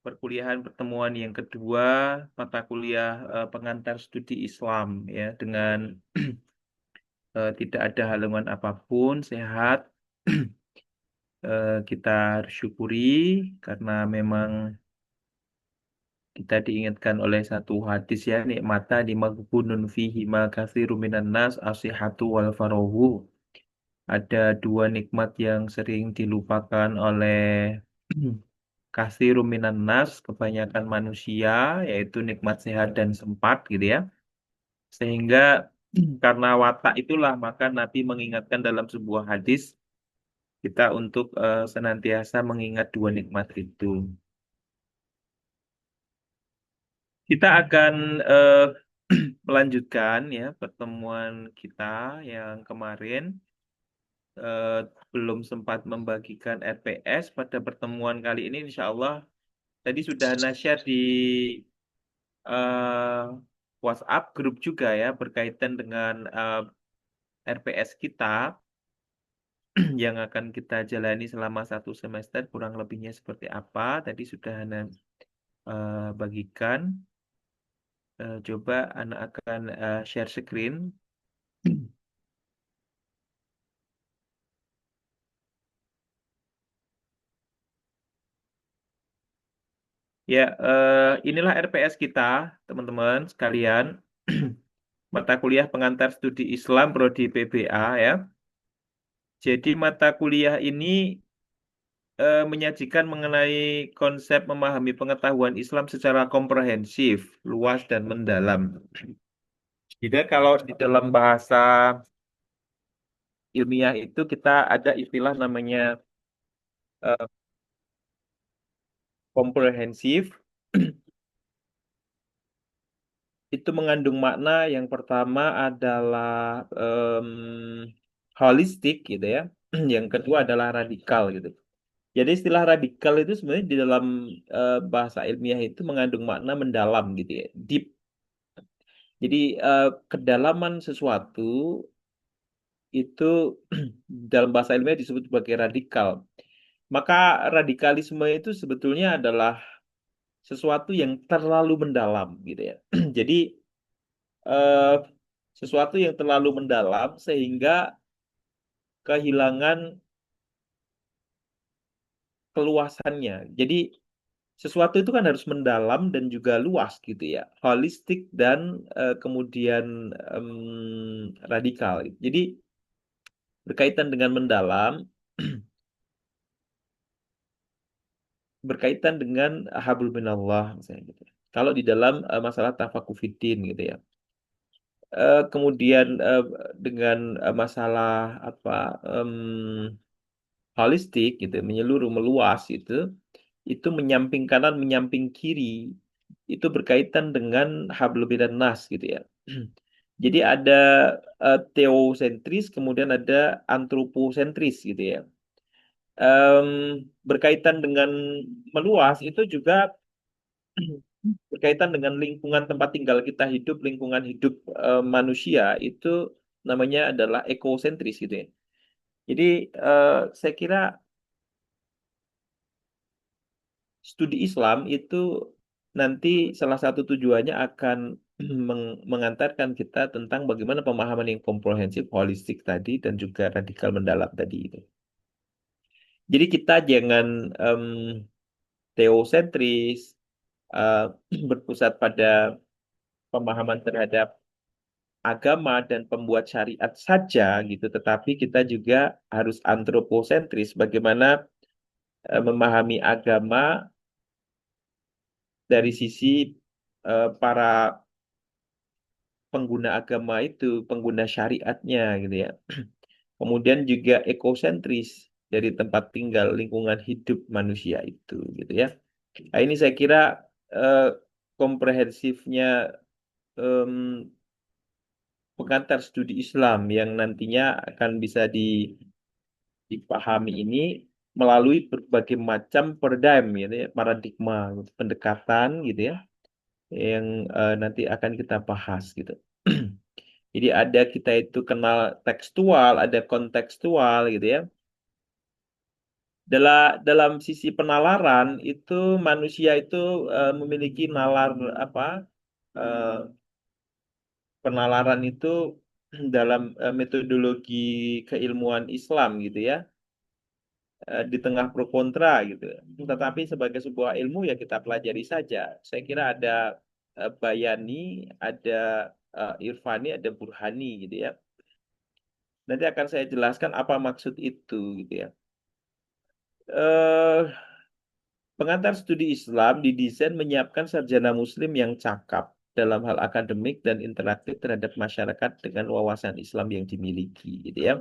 perkuliahan pertemuan yang kedua, mata kuliah pengantar studi Islam ya, dengan tidak ada halangan apapun, sehat. Kita harus syukuri karena memang kita diingatkan oleh satu hadis ya, nikmata di maghbunun fihi ma katsiru minan nas asihatu wal farahu. Ada dua nikmat yang sering dilupakan oleh katsirun minan nas, kebanyakan manusia, yaitu nikmat sehat dan sempat gitu ya. Sehingga karena watak itulah maka Nabi mengingatkan dalam sebuah hadis kita untuk senantiasa mengingat dua nikmat itu. Kita akan melanjutkan ya pertemuan kita yang kemarin eh, belum sempat membagikan RPS. Pada pertemuan kali ini insya Allah tadi sudah share di eh, WhatsApp grup juga ya berkaitan dengan RPS kita yang akan kita jalani selama satu semester kurang lebihnya seperti apa. Tadi sudah Hana bagikan. Coba Anak akan share screen. Ya, inilah RPS kita, teman-teman sekalian. Mata kuliah pengantar studi Islam Prodi PBA ya. Jadi mata kuliah ini menyajikan mengenai konsep memahami pengetahuan Islam secara komprehensif, luas dan mendalam. Jadi kalau di dalam bahasa ilmiah itu kita ada istilah namanya eh, komprehensif. Itu mengandung makna yang pertama adalah em, holistik gitu ya. Yang kedua adalah radikal gitu. Jadi istilah radikal itu sebenarnya di dalam bahasa ilmiah itu mengandung makna mendalam gitu ya, deep. Jadi kedalaman sesuatu itu dalam bahasa ilmiah disebut sebagai radikal. Maka radikalisme itu sebetulnya adalah sesuatu yang terlalu mendalam gitu ya. Jadi eh, sesuatu yang terlalu mendalam sehingga kehilangan keluasannya. Jadi sesuatu itu kan harus mendalam dan juga luas gitu ya, holistik dan kemudian radikal. Jadi berkaitan dengan mendalam, berkaitan dengan hablum minallah misalnya gitu. Kalau di dalam masalah tafakufiddin gitu ya. Kemudian dengan masalah apa em, holistik gitu, menyeluruh, meluas itu menyamping kanan, menyamping kiri, itu berkaitan dengan hablum minan nas gitu ya. Jadi ada teosentris, kemudian ada antroposentris gitu ya. Em, Berkaitan dengan meluas itu juga berkaitan dengan lingkungan tempat tinggal kita hidup, lingkungan hidup manusia itu namanya adalah ekosentris gitu ya. Jadi saya kira studi Islam itu nanti salah satu tujuannya akan mengantarkan kita tentang bagaimana pemahaman yang komprehensif, holistik tadi, dan juga radikal mendalam tadi itu. Jadi kita jangan em, teosentris, eh, berpusat pada pemahaman terhadap agama dan pembuat syariat saja gitu, tetapi kita juga harus antroposentris, bagaimana memahami agama dari sisi para pengguna agama itu, pengguna syariatnya gitu ya. Kemudian juga ekosentris dari tempat tinggal, lingkungan hidup manusia itu gitu ya. Nah, ini saya kira eh, komprehensifnya em, pengantar studi Islam yang nantinya akan bisa dipahami ini melalui berbagai macam paradigm gitu ya, paradigma gitu, pendekatan gitu ya, yang nanti akan kita bahas gitu. Jadi ada kita itu kenal tekstual, ada kontekstual gitu ya. Dalam sisi penalaran itu manusia itu memiliki nalar apa eh, penalaran itu dalam metodologi keilmuan Islam gitu ya, di tengah pro kontra gitu. Tetapi sebagai sebuah ilmu ya kita pelajari saja. Saya kira ada bayani, ada irfani, ada burhani gitu ya. Nanti akan saya jelaskan apa maksud itu gitu ya. eh Pengantar studi Islam didesain menyiapkan sarjana Muslim yang cakap dalam hal akademik dan interaktif terhadap masyarakat dengan wawasan Islam yang dimiliki, gitu ya.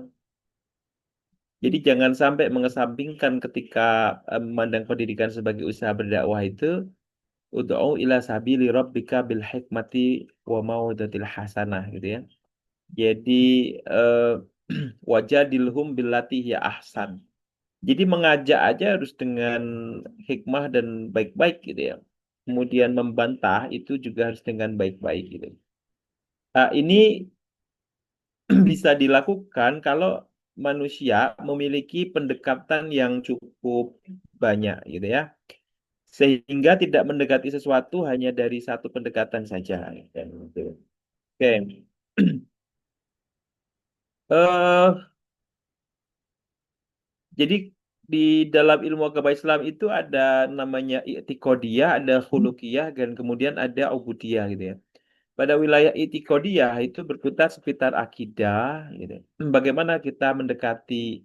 Jadi jangan sampai mengesampingkan ketika memandang pendidikan sebagai usaha berdakwah itu, ud'u ila sabili rabbika bil hikmati wa mau'izatil hasanah, gitu ya. Jadi eh, wajadilhum billati ya ahsan. Jadi mengajak aja harus dengan hikmah dan baik-baik gitu ya. Kemudian membantah itu juga harus dengan baik-baik gitu. Ini bisa dilakukan kalau manusia memiliki pendekatan yang cukup banyak gitu ya. Sehingga tidak mendekati sesuatu hanya dari satu pendekatan saja. Gitu. Oke. Eh, jadi di dalam ilmu agama Islam itu ada namanya i'tiqodiyah, ada khulukiyah, dan kemudian ada ubudiyah gitu ya. Pada wilayah i'tiqodiyah itu berputar sekitar akidah gitu. Bagaimana kita mendekati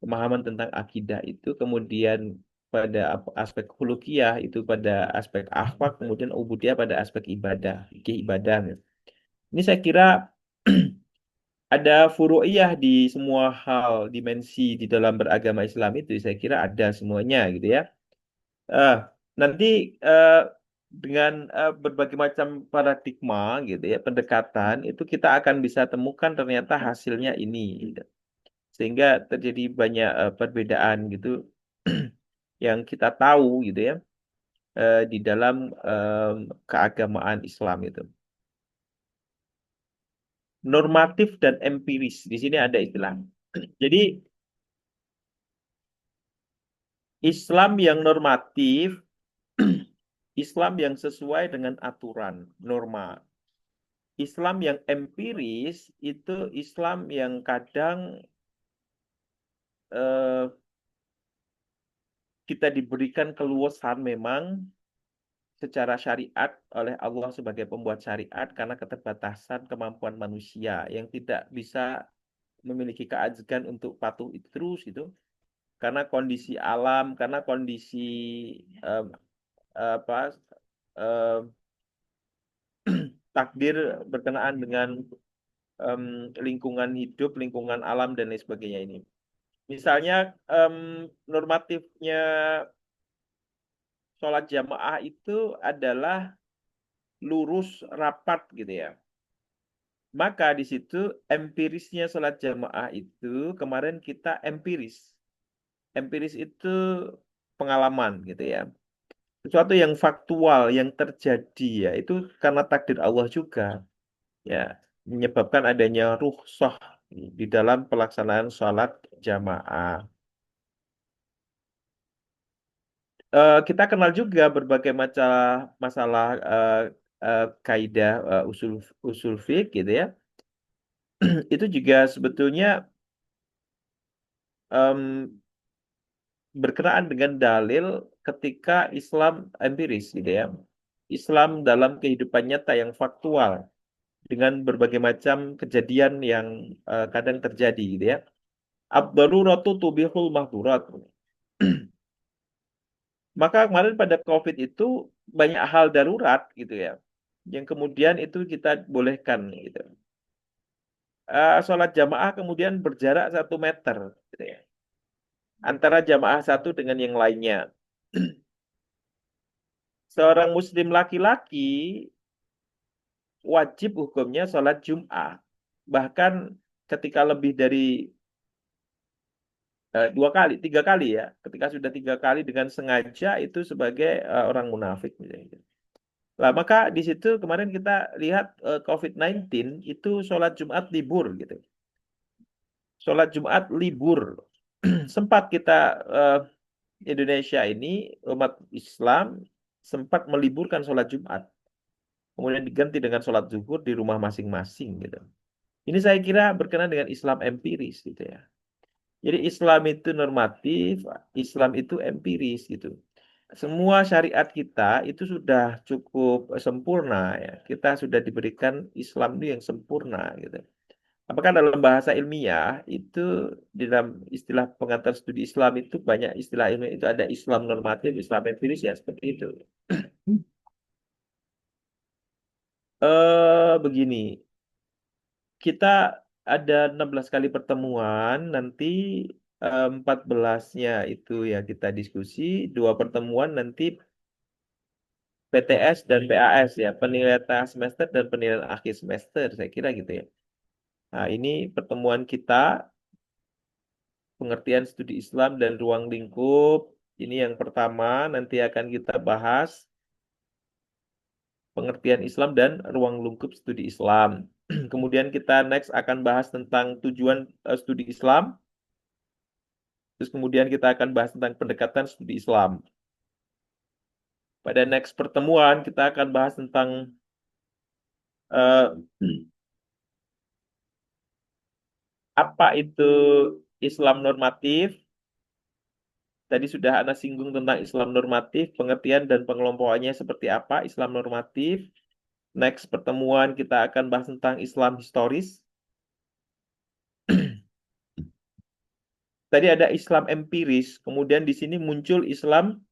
pemahaman tentang akidah itu, kemudian pada aspek khulukiyah itu pada aspek akhlak, kemudian ubudiyah pada aspek ibadah, fikih ibadah gitu. Ini saya kira ada furu'iyah di semua hal dimensi di dalam beragama Islam itu saya kira ada semuanya gitu ya. Eh, Nanti eh, dengan berbagai macam paradigma gitu ya pendekatan itu kita akan bisa temukan ternyata hasilnya ini gitu. Sehingga terjadi banyak perbedaan gitu yang kita tahu gitu ya di dalam keagamaan Islam itu. Normatif dan empiris di sini ada istilah. Jadi Islam yang normatif, Islam yang sesuai dengan aturan, norma. Islam yang empiris itu Islam yang kadang eh, kita diberikan keluasan memang secara syariat oleh Allah sebagai pembuat syariat karena keterbatasan kemampuan manusia yang tidak bisa memiliki keajian untuk patuh itu terus itu karena kondisi alam, karena kondisi eh, apa eh, takdir berkenaan dengan em, lingkungan hidup, lingkungan alam dan lain sebagainya ini. Misalnya normatifnya sholat jamaah itu adalah lurus rapat gitu ya. Maka di situ empirisnya sholat jamaah itu kemarin kita empiris. Empiris itu pengalaman gitu ya. Sesuatu yang faktual yang terjadi ya itu karena takdir Allah juga ya menyebabkan adanya rukhsah di dalam pelaksanaan sholat jamaah. Kita kenal juga berbagai macam masalah kaidah usul usul fiqh gitu ya. Itu juga sebetulnya em, berkenaan dengan dalil ketika Islam empiris gitu ya. Islam dalam kehidupan nyata yang faktual dengan berbagai macam kejadian yang kadang terjadi gitu ya. Ad-daruratu tubihul mahdurat. Maka kemarin pada COVID itu banyak hal darurat gitu ya. Yang kemudian itu kita bolehkan gitu. Sholat jamaah kemudian berjarak 1 meter gitu ya. Antara jamaah satu dengan yang lainnya. Seorang muslim laki-laki wajib hukumnya sholat Jum'ah. Bahkan ketika lebih dari 2 kali, 3 kali ya. Ketika sudah 3 kali dengan sengaja itu sebagai orang munafik misalnya. Nah, maka di situ kemarin kita lihat COVID-19 itu sholat Jumat libur gitu. Sholat Jumat libur. sempat kita eh, Indonesia ini umat Islam sempat meliburkan sholat Jumat, kemudian diganti dengan sholat zuhur di rumah masing-masing gitu. Ini saya kira berkenaan dengan Islam empiris gitu ya. Jadi Islam itu normatif, Islam itu empiris gitu. Semua syariat kita itu sudah cukup sempurna ya. Kita sudah diberikan Islam itu yang sempurna gitu. Apakah dalam bahasa ilmiah itu di dalam istilah pengantar studi Islam itu banyak istilah ilmiah itu ada Islam normatif, Islam empiris ya seperti itu. Begini, kita ada 16 kali pertemuan, nanti 14-nya itu ya kita diskusi, dua pertemuan nanti PTS dan PAS ya, penilaian tengah semester dan penilaian akhir semester, saya kira gitu ya. Nah, ini pertemuan kita, pengertian studi Islam dan ruang lingkup. Ini yang pertama, nanti akan kita bahas pengertian Islam dan ruang lingkup studi Islam. Kemudian kita next akan bahas tentang tujuan studi Islam. Terus kemudian kita akan bahas tentang pendekatan studi Islam. Pada next pertemuan kita akan bahas tentang eh, apa itu Islam normatif. Tadi sudah Anda singgung tentang Islam normatif, pengertian dan pengelompokannya seperti apa Islam normatif. Next pertemuan kita akan bahas tentang Islam historis. Tadi ada Islam empiris, kemudian di sini muncul Islam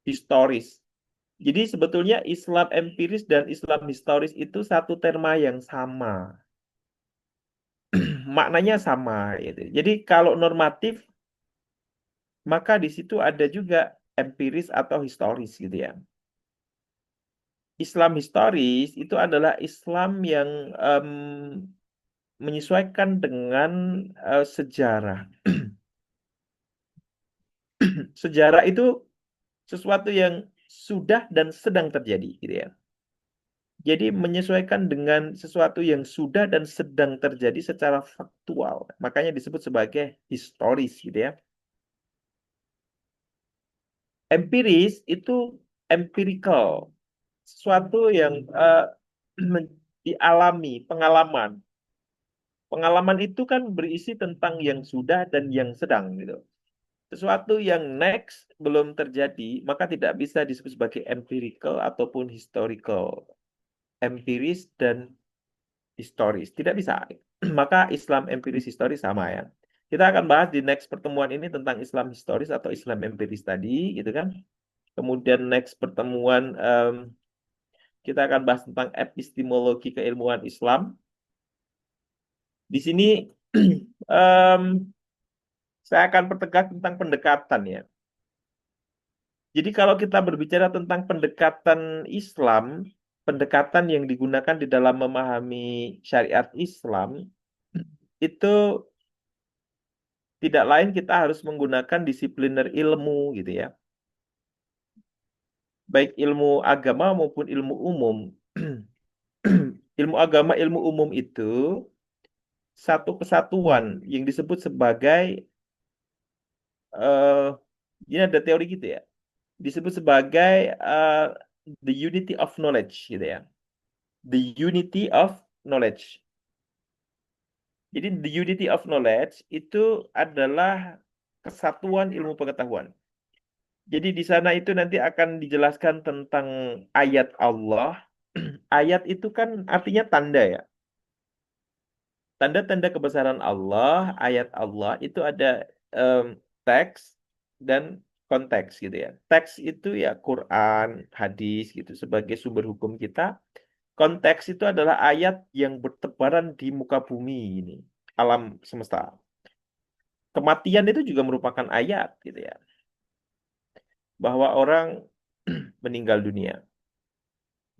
historis. Jadi sebetulnya Islam empiris dan Islam historis itu satu terma yang sama. Maknanya sama gitu. Jadi kalau normatif maka di situ ada juga empiris atau historis gitu ya. Islam historis itu adalah Islam yang em, menyesuaikan dengan sejarah. Sejarah itu sesuatu yang sudah dan sedang terjadi gitu ya. Jadi menyesuaikan dengan sesuatu yang sudah dan sedang terjadi secara faktual. Makanya disebut sebagai historis gitu ya. Empiris itu empirical, sesuatu yang dialami, pengalaman. Pengalaman itu kan berisi tentang yang sudah dan yang sedang gitu. Sesuatu yang next belum terjadi, maka tidak bisa disebut sebagai empirical ataupun historical. Empiris dan historis, tidak bisa. Maka Islam empiris historis sama ya. Kita akan bahas di next pertemuan ini tentang Islam historis atau Islam empiris tadi, gitu kan. Kemudian next pertemuan kita akan bahas tentang epistemologi keilmuan Islam. Di sini em, saya akan pertegas tentang pendekatan ya. Jadi kalau kita berbicara tentang pendekatan Islam, pendekatan yang digunakan di dalam memahami syariat Islam, itu tidak lain kita harus menggunakan disipliner ilmu gitu ya. Baik ilmu agama maupun ilmu umum. Ilmu agama, ilmu umum itu satu kesatuan yang disebut sebagai eh ini ada teori gitu ya. Disebut sebagai eh, the unity of knowledge gitu ya. The unity of knowledge. Jadi the unity of knowledge itu adalah kesatuan ilmu pengetahuan. Jadi di sana itu nanti akan dijelaskan tentang ayat Allah. Ayat itu kan artinya tanda ya. Tanda-tanda kebesaran Allah, ayat Allah itu ada em, teks dan konteks gitu ya. Teks itu ya Quran, hadis gitu sebagai sumber hukum kita. Konteks itu adalah ayat yang bertebaran di muka bumi ini, alam semesta. Kematian itu juga merupakan ayat gitu ya, bahwa orang meninggal dunia.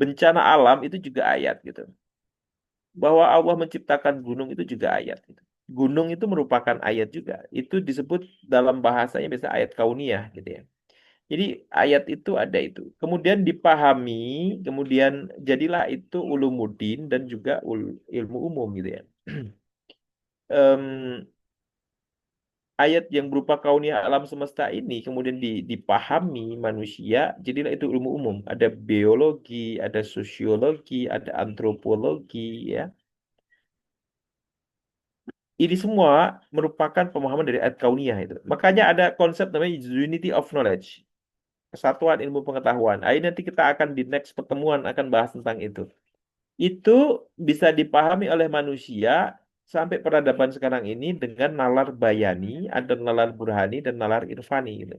Bencana alam itu juga ayat gitu. Bahwa Allah menciptakan gunung itu juga ayat gitu. Gunung itu merupakan ayat juga. Itu disebut dalam bahasanya biasa ayat kauniyah gitu ya. Jadi ayat itu ada itu. Kemudian dipahami, kemudian jadilah itu ulumuddin dan juga ilmu umum gitu ya. Em, ayat yang berupa kauniyah alam semesta ini kemudian dipahami manusia, jadilah itu ilmu umum. Ada biologi, ada sosiologi, ada antropologi, ya. Ini semua merupakan pemahaman dari ayat kauniyah itu. Makanya ada konsep namanya unity of knowledge, kesatuan ilmu pengetahuan. Ini nanti kita akan di next pertemuan akan bahas tentang itu. Itu bisa dipahami oleh manusia sampai peradaban sekarang ini dengan nalar bayani, ada nalar burhani dan nalar irfani gitu.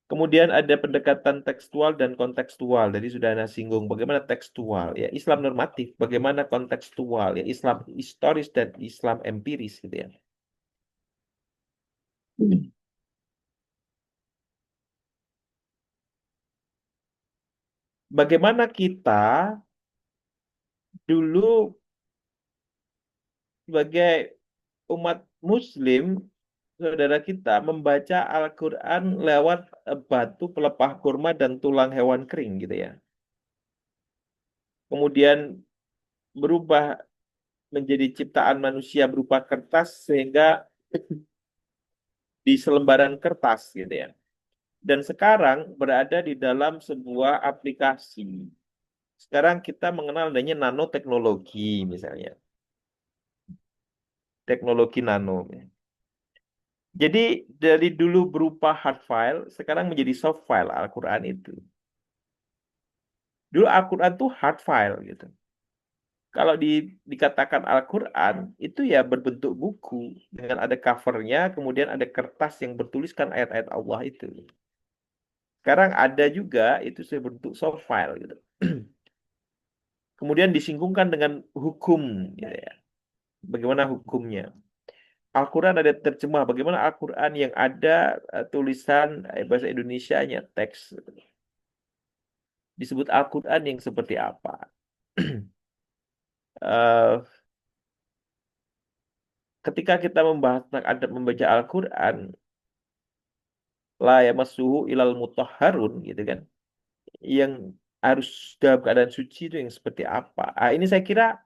Kemudian ada pendekatan tekstual dan kontekstual. Jadi sudah Anda singgung bagaimana tekstual, ya Islam normatif, bagaimana kontekstual, ya Islam historis dan Islam empiris gitu ya. Hmm. Bagaimana kita dulu sebagai umat Muslim, saudara kita membaca Al-Quran lewat batu pelepah kurma dan tulang hewan kering gitu ya. Kemudian berubah menjadi ciptaan manusia berupa kertas sehingga di selembaran kertas gitu ya. Dan sekarang berada di dalam sebuah aplikasi. Sekarang kita mengenal adanya nanoteknologi misalnya, teknologi nano. Jadi dari dulu berupa hard file, sekarang menjadi soft file Al-Quran itu. Dulu Al-Quran tuh hard file gitu. Kalau dikatakan Al-Quran, itu ya berbentuk buku. Dengan ada covernya, kemudian ada kertas yang bertuliskan ayat-ayat Allah itu. Sekarang ada juga itu sebentuk soft file gitu. Kemudian disingkungkan dengan hukum, gitu ya. Bagaimana hukumnya? Al-Quran ada terjemah. Bagaimana Al-Quran yang ada tulisan bahasa Indonesianya, teks disebut Al-Quran yang seperti apa? Eh, ketika kita membahas tentang adab membaca Al-Quran, la yamassuhu ilal mutahharun gitu kan, yang harus dalam keadaan suci itu yang seperti apa? Ini saya kira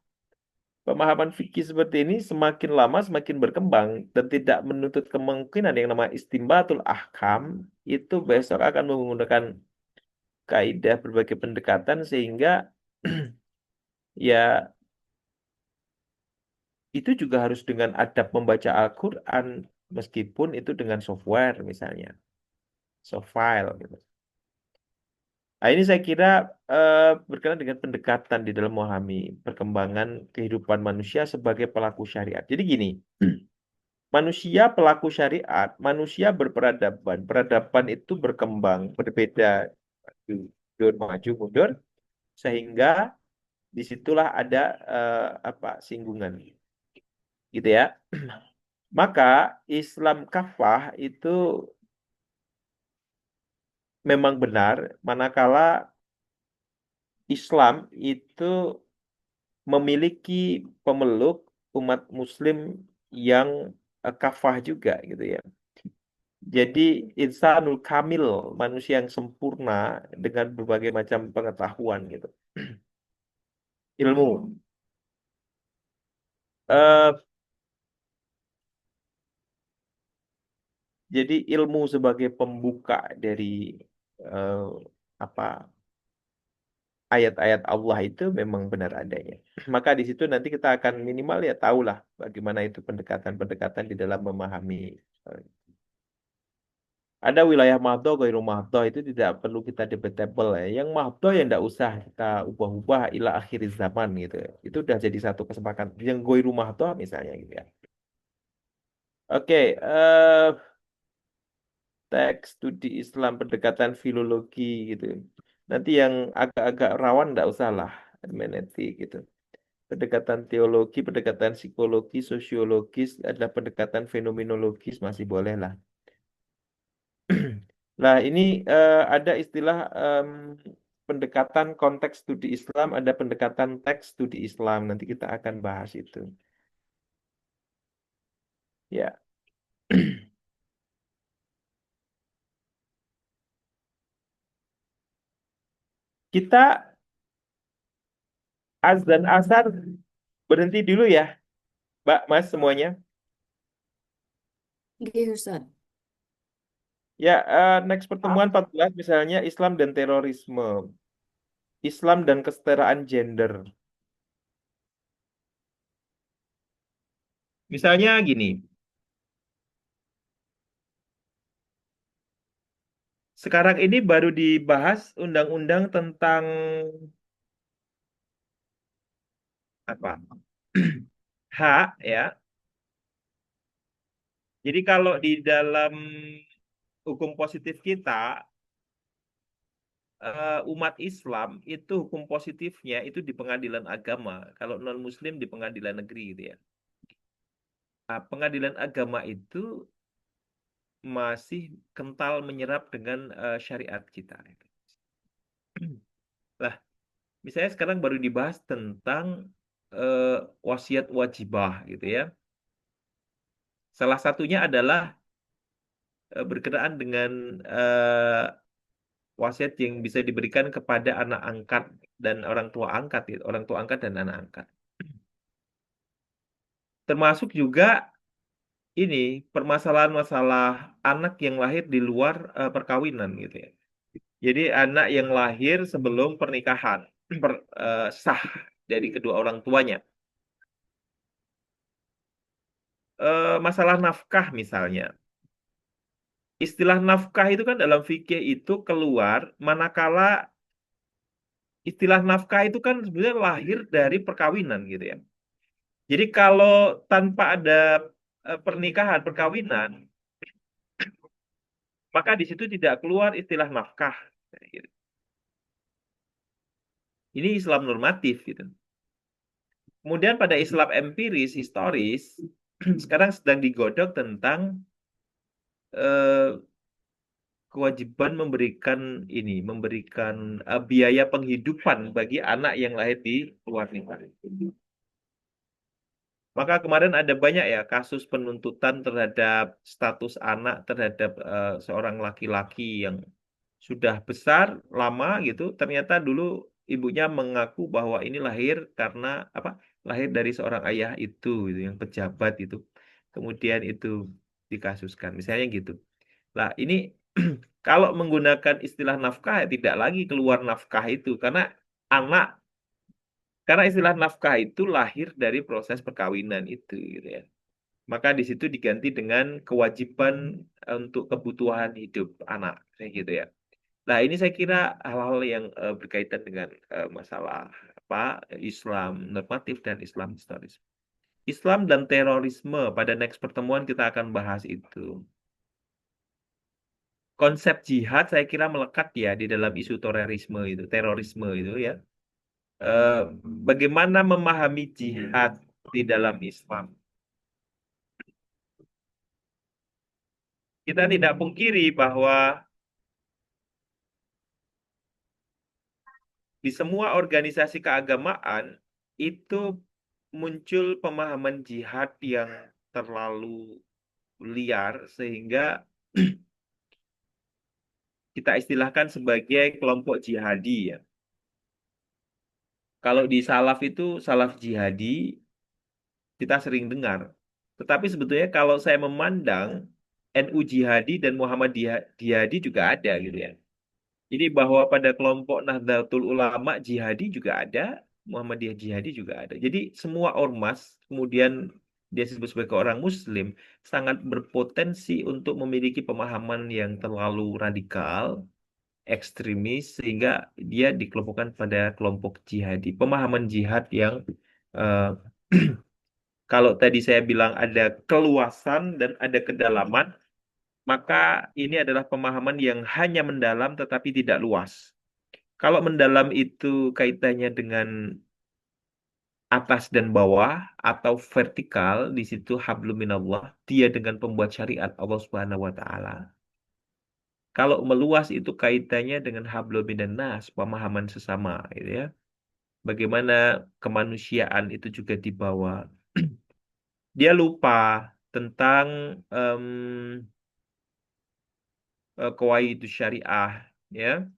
pemahaman fikih seperti ini semakin lama semakin berkembang dan tidak menuntut kemungkinan yang namanya istimbatul ahkam itu besok akan menggunakan kaidah berbagai pendekatan sehingga ya itu juga harus dengan adab membaca Al-Quran meskipun itu dengan software misalnya, soft file gitu. Nah, ini saya kira berkenaan dengan pendekatan di dalam memahami perkembangan kehidupan manusia sebagai pelaku syariat. Jadi gini, manusia pelaku syariat, manusia berperadaban. Peradaban itu berkembang, berbeda, mundur, maju, mundur, sehingga disitulah ada apa singgungan, gitu ya. Maka Islam kafah itu memang benar, manakala Islam itu memiliki pemeluk umat Muslim yang kafah juga gitu ya. Jadi insanul kamil, manusia yang sempurna dengan berbagai macam pengetahuan gitu. Ilmu. Eh, jadi ilmu sebagai pembuka dari eh, apa ayat-ayat Allah itu memang benar adanya. Maka di situ nanti kita akan minimal ya tahulah bagaimana itu pendekatan-pendekatan di dalam memahami. eh, Ada wilayah mahdo, gairu mahdo itu tidak perlu kita debatable ya. Yang mahdo yang tidak usah kita ubah-ubah ila akhir zaman gitu. Itu udah jadi satu kesepakatan. Yang gairu mahdo misalnya gitu ya. Oke, teks studi Islam pendekatan filologi gitu. Nanti yang agak-agak rawan tidak usah lah hermeneutik gitu. Pendekatan teologi, pendekatan psikologi, sosiologis, ada pendekatan fenomenologis masih boleh lah. Nah, ini ada istilah pendekatan konteks studi Islam, ada pendekatan teks studi Islam. Nanti kita akan bahas itu. Ya, kita az dan asar berhenti dulu ya, Mbak, Mas semuanya. Gitu, Ustaz. Ya, next pertemuan 14 misalnya Islam dan terorisme, Islam dan kesetaraan gender. Misalnya gini, sekarang ini baru dibahas undang-undang tentang apa? Hak ya. Jadi kalau di dalam hukum positif kita, umat Islam itu hukum positifnya itu di pengadilan agama. Kalau non-Muslim di pengadilan negeri gitu ya. Nah, pengadilan agama itu masih kental menyerap dengan syariat kita. Lah, misalnya sekarang baru dibahas tentang eh, wasiat wajibah gitu ya. Salah satunya adalah berkenaan dengan wasiat yang bisa diberikan kepada anak angkat dan orang tua angkat, gitu. Orang tua angkat dan anak angkat. Termasuk juga ini permasalahan masalah anak yang lahir di luar perkawinan gitu ya. Jadi anak yang lahir sebelum pernikahan sah dari kedua orang tuanya. Masalah nafkah misalnya. Istilah nafkah itu kan dalam fikih itu keluar manakala istilah nafkah itu kan sebenarnya lahir dari perkawinan gitu ya. Jadi kalau tanpa ada pernikahan, perkawinan, maka di situ tidak keluar istilah nafkah. Gitu. Ini Islam normatif gitu. Kemudian pada Islam empiris, historis, sekarang sedang digodok tentang eh, kewajiban memberikan memberikan biaya penghidupan bagi anak yang lahir di luar nikah. Maka kemarin ada banyak ya kasus penuntutan terhadap status anak terhadap seorang laki-laki yang sudah besar lama gitu. Ternyata dulu ibunya mengaku bahwa ini lahir karena apa? Lahir dari seorang ayah itu gitu, yang pejabat itu. Kemudian itu dikasuskan. Misalnya gitu. Lah, ini kalau menggunakan istilah nafkah ya tidak lagi keluar nafkah itu anak karena istilah nafkah itu lahir dari proses perkawinan itu gitu ya. Maka di situ diganti dengan kewajiban untuk kebutuhan hidup anak kayak gitu ya. Nah, ini saya kira hal-hal yang berkaitan dengan masalah apa Islam normatif dan Islam historis. Islam dan terorisme pada next pertemuan kita akan bahas itu. Konsep jihad saya kira melekat ya di dalam isu terorisme itu ya. Eh, Bagaimana memahami jihad di dalam Islam? Kita tidak pungkiri bahwa di semua organisasi keagamaan itu muncul pemahaman jihad yang terlalu liar sehingga kita istilahkan sebagai kelompok jihadi ya. Kalau di salaf itu salaf jihadi kita sering dengar. Tetapi sebetulnya kalau saya memandang NU jihadi dan jihadi juga ada gitu ya. Jadi bahwa pada kelompok Nahdlatul Ulama jihadi juga ada, Muhammadiyah jihadi juga ada. Jadi semua ormas kemudian dia disebut sebagai orang Muslim sangat berpotensi untuk memiliki pemahaman yang terlalu radikal, ekstremis sehingga dia dikelompokkan pada kelompok jihadi. Pemahaman jihad yang eh, kalau tadi saya bilang ada keluasan dan ada kedalaman, maka ini adalah pemahaman yang hanya mendalam tetapi tidak luas. Kalau mendalam itu kaitannya dengan atas dan bawah atau vertikal, di situ hablum minallah, dia dengan pembuat syariat Allah Subhanahu wa taala. Kalau meluas itu kaitannya dengan hablum minan nas, pemahaman sesama gitu ya. Bagaimana kemanusiaan itu juga dibawa. Dia lupa tentang em, itu syariah ya.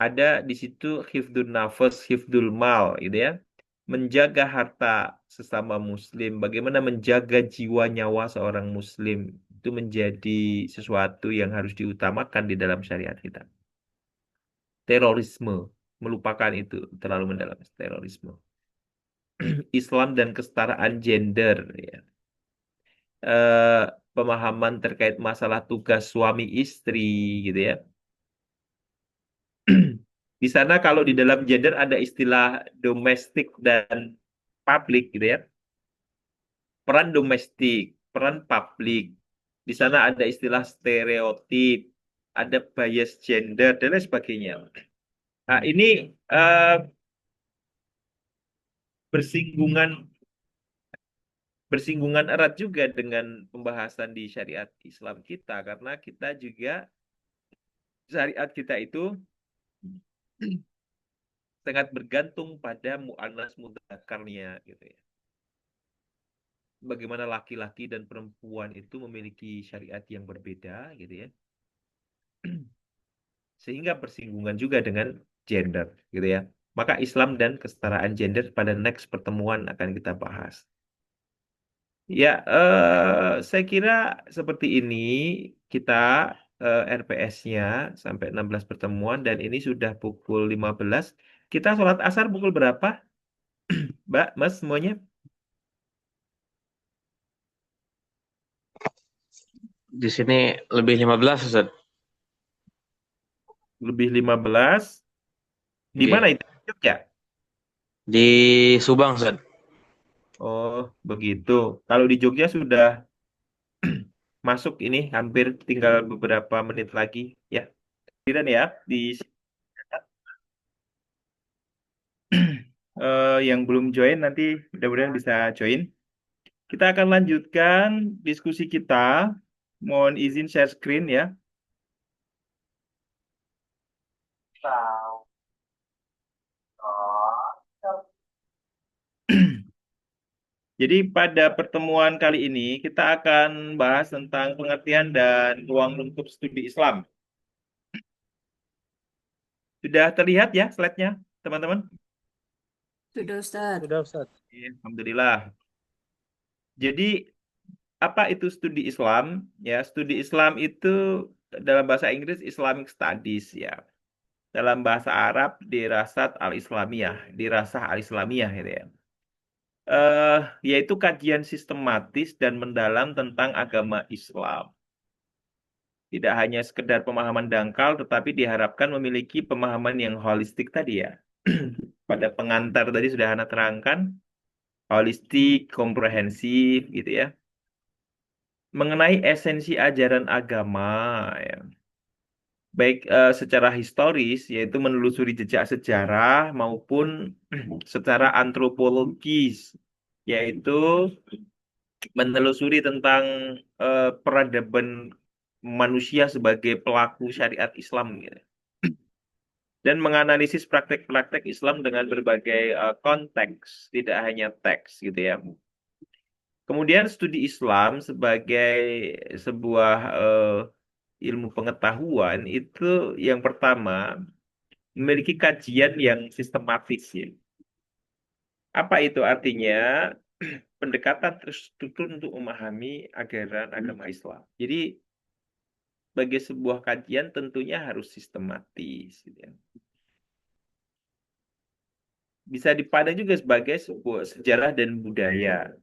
Ada di situ hifdun nafas, hifdul mal gitu ya. Menjaga harta sesama muslim, bagaimana menjaga jiwa nyawa seorang muslim. itu menjadi sesuatu yang harus diutamakan di dalam syariat kita. Terorisme, melupakan itu terlalu mendalam. Terorisme, Islam dan kesetaraan gender, ya. eh, Pemahaman terkait masalah tugas suami istri, gitu ya. Di sana kalau di dalam gender ada istilah domestik dan publik, gitu ya. Peran domestik, peran publik. Di sana ada istilah stereotip, ada bias gender dan lain sebagainya. Nah, ini eh, bersinggungan bersinggungan erat juga dengan pembahasan di syariat Islam kita karena kita juga syariat kita itu sangat bergantung pada mu'annas mudzakarnya gitu ya. Bagaimana laki-laki dan perempuan itu memiliki syariat yang berbeda gitu ya. Sehingga bersinggungan juga dengan gender gitu ya. Maka Islam dan kesetaraan gender pada next pertemuan akan kita bahas. Ya, saya kira seperti ini kita RPS-nya sampai 16 pertemuan dan ini sudah pukul 15. Kita sholat asar pukul berapa, Mbak, Mas semuanya? Di sini lebih 15, Ustaz. Lebih 15. Di mana Oke. itu? Jogja? Di Subang, Ustaz. Oh, begitu. Kalau di Jogja sudah masuk ini hampir tinggal beberapa menit lagi. Ya, dan ya di yang belum join nanti mudah-mudahan bisa join. Kita akan lanjutkan diskusi kita. Mohon izin share screen ya. Jadi pada pertemuan kali ini kita akan bahas tentang pengertian dan ruang lingkup studi Islam. Sudah terlihat ya slide-nya, teman-teman? Sudah Ustaz. Sudah, Ustaz. Iya, alhamdulillah. Jadi apa itu studi Islam? Ya, studi Islam itu dalam bahasa Inggris Islamic Studies ya. Dalam bahasa Arab dirasat al-Islamiyah, dirasah al-Islamiyah gitu ya. Yaitu kajian sistematis dan mendalam tentang agama Islam. Tidak hanya sekedar pemahaman dangkal, tetapi diharapkan memiliki pemahaman yang holistik tadi ya. Pada pengantar tadi sudah Hana terangkan, holistik, komprehensif gitu ya. Mengenai esensi ajaran agama ya. Baik secara historis, yaitu menelusuri jejak sejarah maupun secara antropologis, yaitu menelusuri tentang peradaban manusia sebagai pelaku syariat Islam gitu. Dan menganalisis praktek-praktek Islam dengan berbagai konteks, tidak hanya teks gitu ya. Kemudian studi Islam sebagai sebuah ilmu pengetahuan itu yang pertama memiliki kajian yang sistematis ya. Apa itu artinya? Pendekatan terstruktur untuk memahami ajaran agama Islam. Jadi sebagai sebuah kajian tentunya harus sistematis gitu ya. Bisa dipandang juga sebagai sebuah sejarah dan budaya.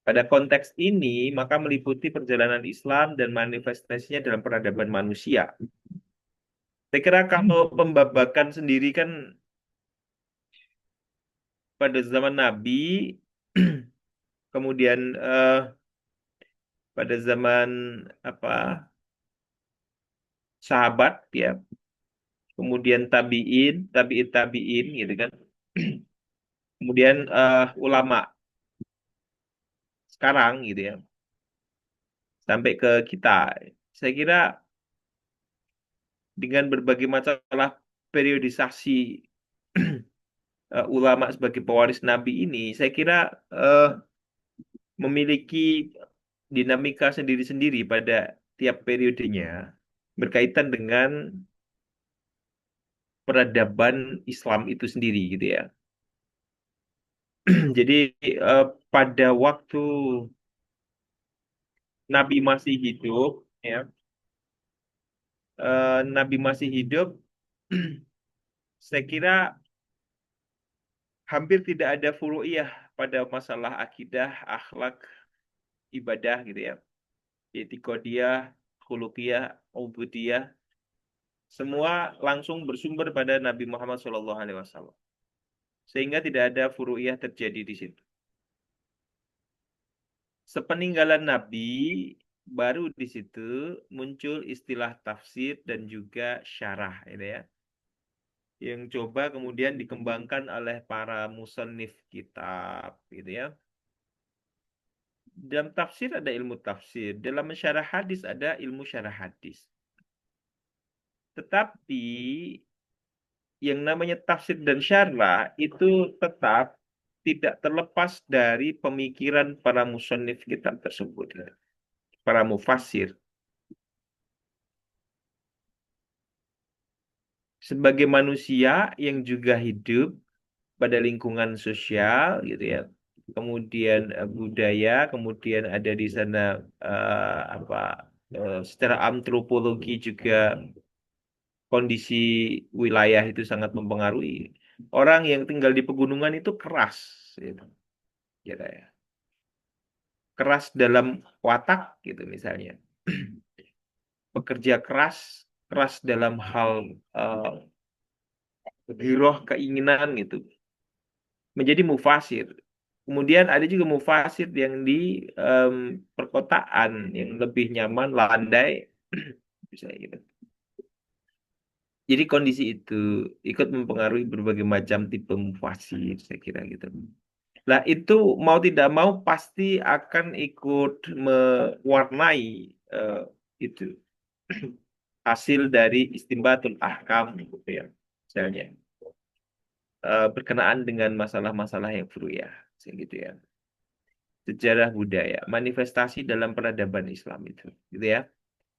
Pada konteks ini, maka meliputi perjalanan Islam dan manifestasinya dalam peradaban manusia. Saya kira kalau pembabakan sendiri kan pada zaman Nabi, kemudian pada zaman apa sahabat ya, kemudian tabiin gitu kan. Kemudian ulama sekarang gitu ya, sampai ke kita. Saya kira dengan berbagai masalah periodisasi ulama sebagai pewaris Nabi ini, saya kira eh, memiliki dinamika sendiri-sendiri pada tiap periodenya berkaitan dengan peradaban Islam itu sendiri gitu ya. Jadi pada waktu Nabi masih hidup, ya, Nabi masih hidup, saya kira hampir tidak ada furu'iyah pada masalah akidah, akhlak, ibadah gitu ya. Etikodiah, khuluqiyah, ubudiyah, semua langsung bersumber pada Nabi Muhammad SAW. Sehingga tidak ada furu'iyah terjadi di situ. Sepeninggalan Nabi, baru di situ muncul istilah tafsir dan juga syarah, gitu ya. Yang coba kemudian dikembangkan oleh para musannif kitab, gitu ya. Dalam tafsir ada ilmu tafsir, dalam syarah hadis ada ilmu syarah hadis. Tetapi yang namanya tafsir dan syarah itu tetap tidak terlepas dari pemikiran para musannif kitab tersebut, ya. Para mufassir. Sebagai manusia yang juga hidup pada lingkungan sosial gitu ya. Kemudian budaya, kemudian ada di sana apa secara antropologi juga kondisi wilayah itu sangat mempengaruhi. Orang yang tinggal di pegunungan itu keras, gitu, kira ya. Keras dalam watak gitu misalnya. Pekerja keras, keras dalam hal uh, giroh keinginan gitu. Menjadi mufasir. Kemudian ada juga mufasir yang di perkotaan yang lebih nyaman, landai, bisa gitu. Jadi kondisi itu ikut mempengaruhi berbagai macam tipe mufasir, saya kira gitu. Nah itu mau tidak mau pasti akan ikut mewarnai eh, itu hasil dari istimbatul ahkam gitu ya, misalnya berkenaan dengan masalah-masalah yang ya, gitu ya. Sejarah budaya, manifestasi dalam peradaban Islam itu, gitu ya.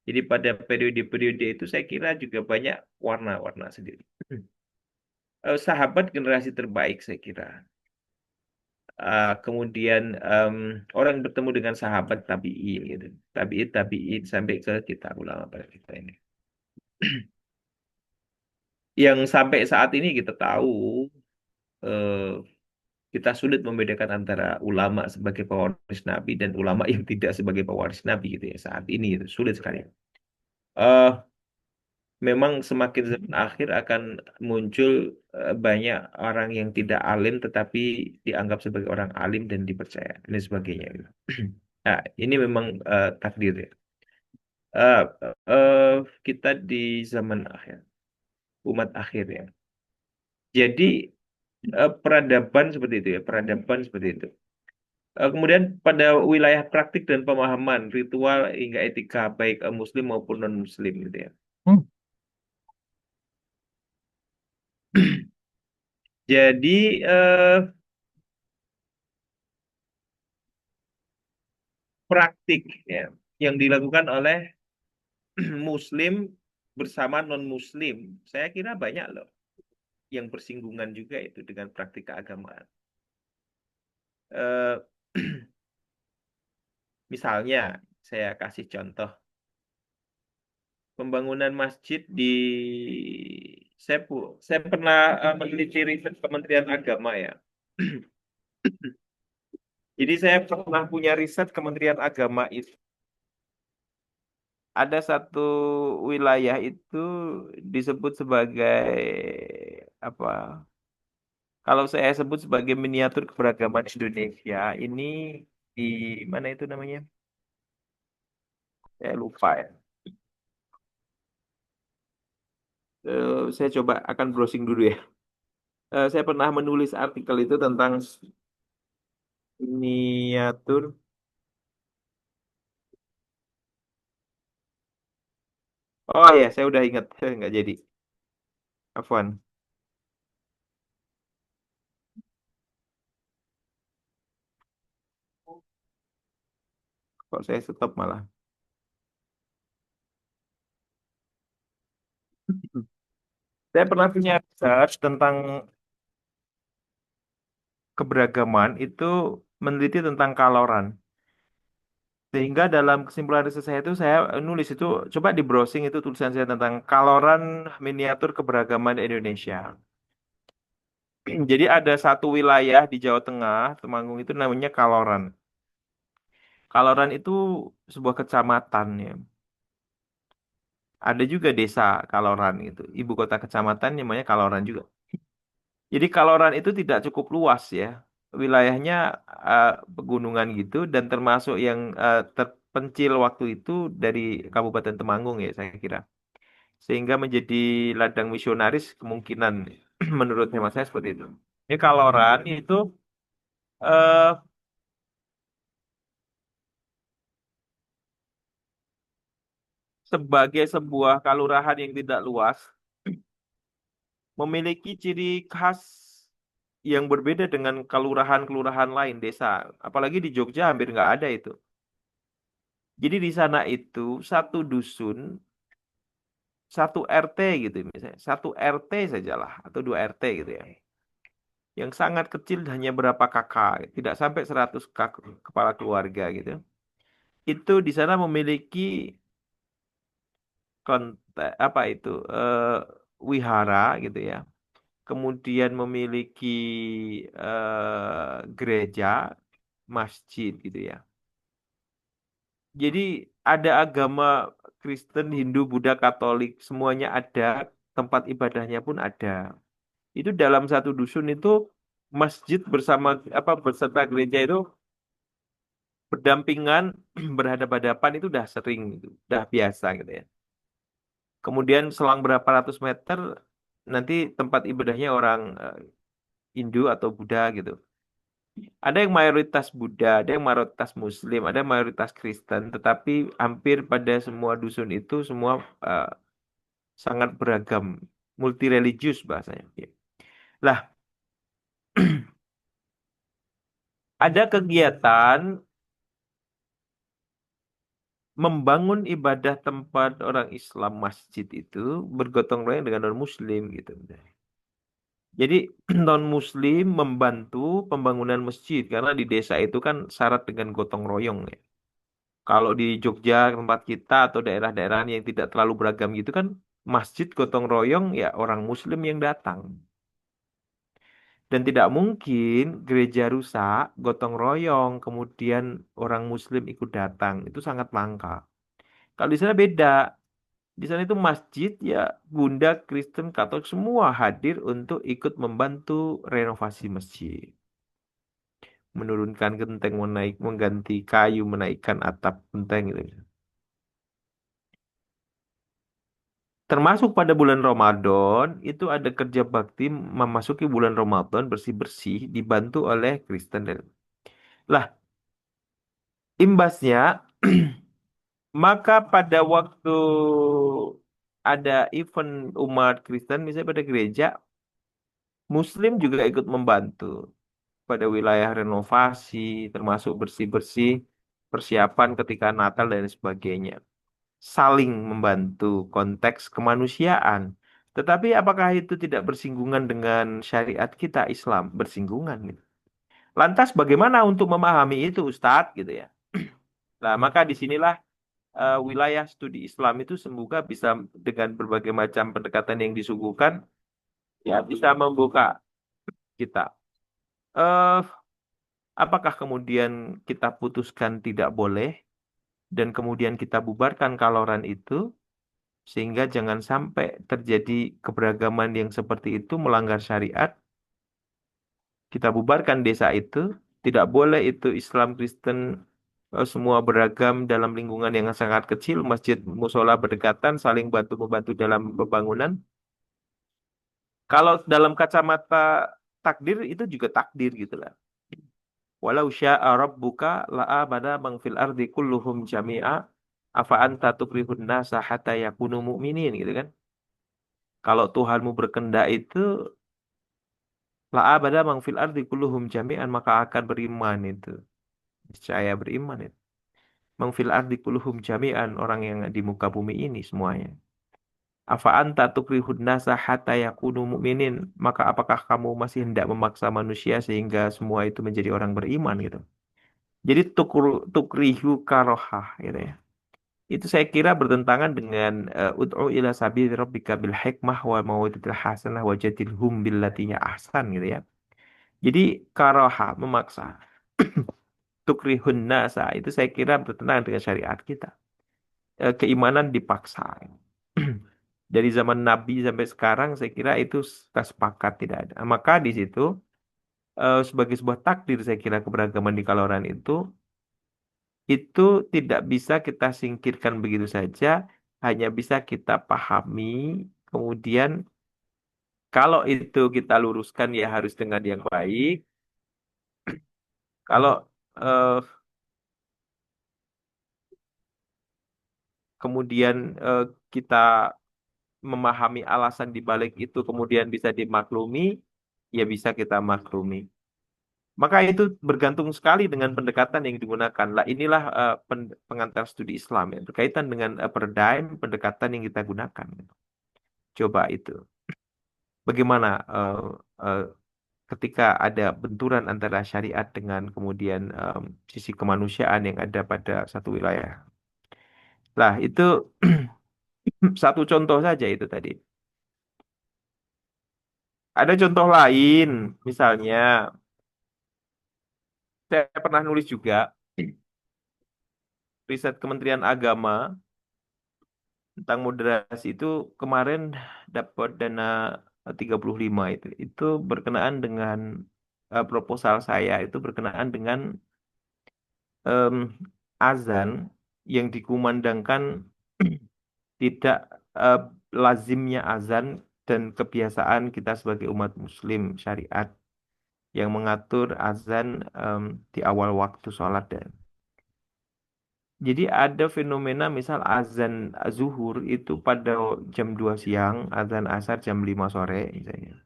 Jadi pada periode-periode itu saya kira juga banyak warna-warna sendiri. Sahabat generasi terbaik saya kira. Kemudian orang bertemu dengan sahabat tabi'in gitu. Tabi'in sampai ke kita ulama pada kita ini. Yang sampai saat ini kita tahu eh, kita sulit membedakan antara ulama sebagai pewaris Nabi dan ulama yang tidak sebagai pewaris Nabi gitu ya saat ini itu sulit sekali. Eh Memang semakin zaman akhir akan muncul banyak orang yang tidak alim tetapi dianggap sebagai orang alim dan dipercaya dan sebagainya gitu. Nah, ini memang takdir ya. Eh, eh, kita di zaman akhir, umat akhir ya. Jadi peradaban seperti itu ya, peradaban seperti itu. Kemudian pada wilayah praktik dan pemahaman ritual hingga etika baik Muslim maupun non Muslim gitu ya. Jadi praktik ya yang dilakukan oleh Muslim bersama non Muslim, saya kira banyak loh yang bersinggungan juga itu dengan praktik keagamaan. Eh, Misalnya, saya kasih contoh pembangunan masjid di saya pernah meneliti riset Kementerian Agama ya. Jadi saya pernah punya riset Kementerian Agama itu. Ada satu wilayah itu disebut sebagai apa? Kalau saya sebut sebagai miniatur keberagaman Indonesia, ini di mana itu namanya? Saya lupa ya. Saya coba akan browsing dulu ya. Saya pernah menulis artikel itu tentang miniatur. Oh ya, saya udah ingat. Saya nggak jadi. Afwan. Kok saya stop malah. Saya pernah punya research tentang keberagaman itu meneliti tentang kaloran. Sehingga dalam kesimpulan riset saya itu saya nulis itu coba di browsing itu tulisan saya tentang kaloran miniatur keberagaman Indonesia. Jadi ada satu wilayah di Jawa Tengah, Temanggung itu namanya Kaloran. Kaloran itu sebuah kecamatan ya. Ada juga desa Kaloran itu. Ibu kota kecamatan namanya Kaloran juga. Jadi Kaloran itu tidak cukup luas ya. Wilayahnya eh, pegunungan gitu dan termasuk yang terpencil waktu itu dari Kabupaten Temanggung ya saya kira. Sehingga menjadi ladang misionaris kemungkinan menurut hemat saya seperti itu. Ini Kaloran itu eh, sebagai sebuah kalurahan yang tidak luas memiliki ciri khas yang berbeda dengan kelurahan-kelurahan lain desa. Apalagi di Jogja hampir nggak ada itu. Jadi di sana itu satu dusun, satu RT gitu misalnya. Satu RT sajalah atau dua RT gitu ya. Yang sangat kecil hanya berapa kakak, tidak sampai 100 kepala keluarga gitu. Itu di sana memiliki apa itu wihara gitu ya. Kemudian memiliki gereja, masjid gitu ya. Jadi ada agama Kristen, Hindu, Buddha, Katolik, semuanya ada, tempat ibadahnya pun ada. Itu dalam satu dusun itu masjid bersama apa beserta gereja itu berdampingan berhadapan-hadapan itu udah sering gitu, udah biasa gitu ya. Kemudian selang berapa ratus meter nanti tempat ibadahnya orang Hindu atau Buddha gitu. Ada yang mayoritas Buddha, ada yang mayoritas Muslim, ada yang mayoritas Kristen, tetapi hampir pada semua dusun itu semua eh, sangat beragam, multi religius bahasanya. Ya. Lah, ada kegiatan membangun ibadah tempat orang Islam masjid itu bergotong royong dengan non Muslim gitu. Jadi non-Muslim membantu pembangunan masjid karena di desa itu kan syarat dengan gotong royong ya. Kalau di Jogja tempat kita atau daerah-daerah yang tidak terlalu beragam gitu kan masjid gotong royong ya orang Muslim yang datang. Dan tidak mungkin gereja rusak, gotong royong, kemudian orang Muslim ikut datang. Itu sangat langka. Kalau di sana beda. Di sana itu masjid ya Bunda Kristen Katolik semua hadir untuk ikut membantu renovasi masjid. Menurunkan genteng, mengganti kayu, menaikkan atap genteng gitu. Termasuk pada bulan Ramadan, itu ada kerja bakti memasuki bulan Ramadan bersih-bersih dibantu oleh Kristen. Lah, imbasnya, maka pada waktu ada event umat Kristen, misalnya pada gereja, Muslim juga ikut membantu pada wilayah renovasi, termasuk bersih-bersih, persiapan ketika Natal dan sebagainya. Saling membantu konteks kemanusiaan. Tetapi apakah itu tidak bersinggungan dengan syariat kita Islam? Bersinggungan gitu. Lantas bagaimana untuk memahami itu Ustadz gitu ya. Nah, maka disinilah wilayah studi Islam itu semoga bisa dengan berbagai macam pendekatan yang disuguhkan ya bisa membuka kita. Eh, apakah kemudian kita putuskan tidak boleh dan kemudian kita bubarkan kaloran itu sehingga jangan sampai terjadi keberagaman yang seperti itu melanggar syariat. Kita bubarkan desa itu. Tidak boleh itu Islam Kristen semua beragam dalam lingkungan yang sangat kecil, masjid musola berdekatan, saling bantu membantu dalam pembangunan. Kalau dalam kacamata takdir itu juga takdir gitu lah. Walau sya'a rabbuka la'amana man fil ardi kulluhum jami'a afa anta tukrihun nasa hatta yakunu mu'minin gitu kan. Kalau Tuhanmu berkehendak itu la'amana man fil ardi kulluhum jami'an maka akan beriman itu. Niscaya beriman itu. Man fil ardi kulluhum jami'an orang yang di muka bumi ini semuanya. Afa anta tukrihun nasa hatta yakunu mu'minin maka apakah kamu masih hendak memaksa manusia sehingga semua itu menjadi orang beriman gitu. Jadi tukrihu karohah gitu ya. Itu saya kira bertentangan dengan ud'u ila sabili rabbika bil hikmah wa mau'izatil hasanah wajadilhum billatinya ahsan gitu ya. Jadi karoha memaksa. Tukrihun nasa itu saya kira bertentangan dengan syariat kita. Keimanan dipaksa. Dari zaman Nabi sampai sekarang saya kira itu kita sepakat tidak ada. Maka di situ sebagai sebuah takdir saya kira keberagaman di Kaloran itu tidak bisa kita singkirkan begitu saja, hanya bisa kita pahami. Kemudian kalau itu kita luruskan ya harus dengan yang baik. Kalau eh, kemudian kita memahami alasan di balik itu kemudian bisa dimaklumi, ya bisa kita maklumi. Maka itu bergantung sekali dengan pendekatan yang digunakan. Lah inilah pengantar studi Islam ya, berkaitan dengan paradigm pendekatan yang kita gunakan. Coba itu. Bagaimana eh, ketika ada benturan antara syariat dengan kemudian sisi kemanusiaan yang ada pada satu wilayah. Lah itu satu contoh saja itu tadi. Ada contoh lain, misalnya saya pernah nulis juga riset Kementerian Agama tentang moderasi itu kemarin dapat dana 35 itu. Itu berkenaan dengan proposal saya itu berkenaan dengan em, azan yang dikumandangkan tidak eh, lazimnya azan dan kebiasaan kita sebagai umat muslim syariat yang mengatur azan di awal waktu sholat dan jadi ada fenomena misal azan zuhur itu pada jam 2 siang, azan asar jam 5 sore misalnya.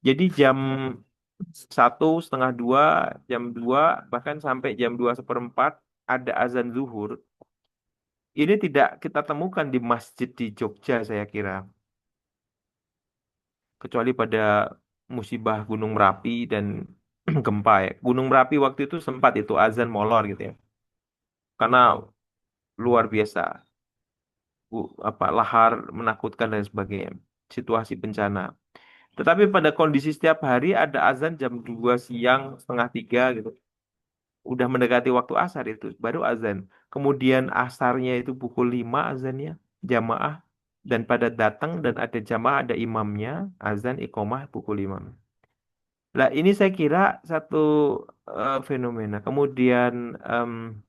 Jadi jam 1:30 2, jam 2 bahkan sampai jam 2:15 ada azan zuhur. Ini tidak kita temukan di masjid di Jogja saya kira. Kecuali pada musibah Gunung Merapi dan gempa ya. Gunung Merapi waktu itu sempat itu azan molor gitu ya. Karena luar biasa apa lahar menakutkan dan sebagainya. Situasi bencana. Tetapi pada kondisi setiap hari ada azan jam 2 siang, setengah 3 gitu. Udah mendekati waktu asar itu, baru azan. Kemudian asarnya itu pukul 5 azannya, jamaah. Dan pada datang dan ada jamaah, ada imamnya, azan iqomah pukul 5. Nah, ini saya kira satu fenomena. Kemudian em,